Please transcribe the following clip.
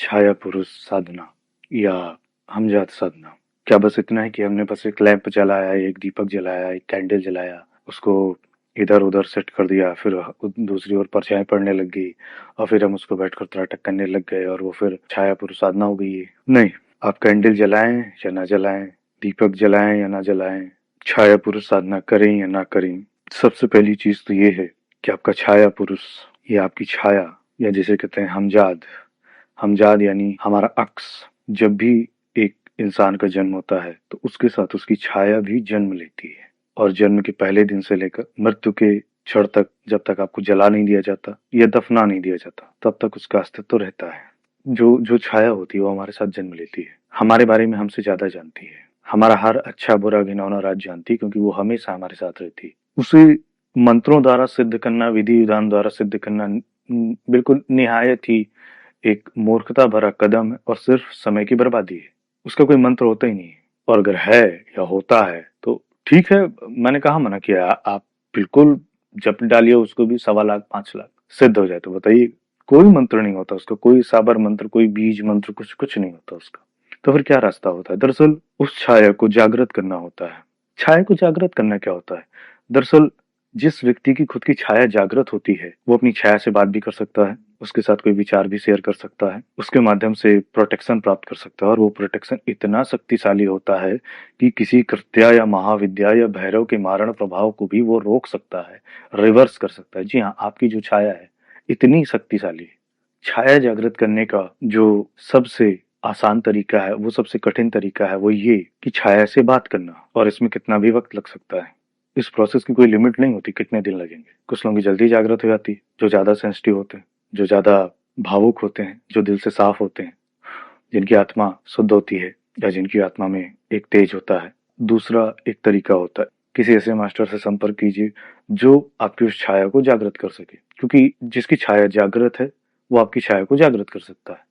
छाया पुरुष साधना या हमजात साधना। क्या बस इतना है कि हमने बस एक लैंप जलाया, एक दीपक जलाया, एक कैंडल जलाया, उसको इधर उधर सेट कर दिया, फिर दूसरी ओर परछाई पड़ने लग गई और फिर हम उसको बैठकर त्राटक करने लग गए और वो फिर छाया पुरुष साधना हो गई है? नहीं, आप कैंडल जलाएं या ना जलाएं, दीपक जलाएं या ना जलाएं, छाया पुरुष साधना करें या ना करें, सबसे पहली चीज तो ये है कि आपका छाया पुरुष या आपकी छाया या जिसे कहते हैं हमजाद, हमजाद यानी हमारा अक्स, जब भी एक इंसान का जन्म होता है तो उसके साथ उसकी छाया भी जन्म लेती है। और जन्म के पहले दिन से लेकर मृत्यु के क्षण तक, जब तक आपको जला नहीं दिया जाता या दफना नहीं दिया जाता, तब तक उसका अस्तित्व रहता है। जो जो छाया होती है वो हमारे साथ जन्म लेती है, हमारे बारे में हमसे ज्यादा जानती है, हमारा हर अच्छा बुरा घिनौना राज जानती है, क्योंकि वो हमेशा हमारे साथ रहती है। उसे मंत्रों द्वारा सिद्ध करना, विधि विधान द्वारा सिद्ध करना बिल्कुल निहायत ही एक मूर्खता भरा कदम है और सिर्फ समय की बर्बादी है। उसका कोई मंत्र होता ही नहीं है, और अगर है या होता है तो ठीक है, मैंने कहा मना किया, आप बिल्कुल जप डालिए उसको भी 1.25 लाख 5 लाख सिद्ध हो जाए तो बताइए। कोई मंत्र नहीं होता उसका, कोई साबर मंत्र, कोई बीज मंत्र, कुछ कुछ नहीं होता उसका। तो फिर क्या रास्ता होता है? दरअसल उस छाया को जागृत करना होता है। छाया को जागृत करना क्या होता है? दरअसल जिस व्यक्ति की खुद की छाया जागृत होती है वो अपनी छाया से बात भी कर सकता है, उसके साथ कोई विचार भी शेयर कर सकता है, उसके माध्यम से प्रोटेक्शन प्राप्त कर सकता है, और वो प्रोटेक्शन इतना शक्तिशाली होता है कि किसी कृत्या या महाविद्या या भैरव के मारण प्रभाव को भी वो रोक सकता है, रिवर्स कर सकता है। जी हाँ, आपकी जो छाया है इतनी शक्तिशाली है। छाया जागृत करने का जो सबसे आसान तरीका है, वो सबसे कठिन तरीका है, वो ये कि छाया से बात करना, और इसमें कितना भी वक्त लग सकता है। इस प्रोसेस की कोई लिमिट नहीं होती कितने दिन लगेंगे। कुछ लोगों की जल्दी जागृत हो जाती है, जो ज्यादा सेंसिटिव होते हैं, जो ज्यादा भावुक होते हैं, जो दिल से साफ होते हैं, जिनकी आत्मा शुद्ध होती है, या जिनकी आत्मा में एक तेज होता है। दूसरा एक तरीका होता है, किसी ऐसे मास्टर से संपर्क कीजिए जो आपकी उस छाया को जागृत कर सके, क्योंकि जिसकी छाया जागृत है वो आपकी छाया को जागृत कर सकता है।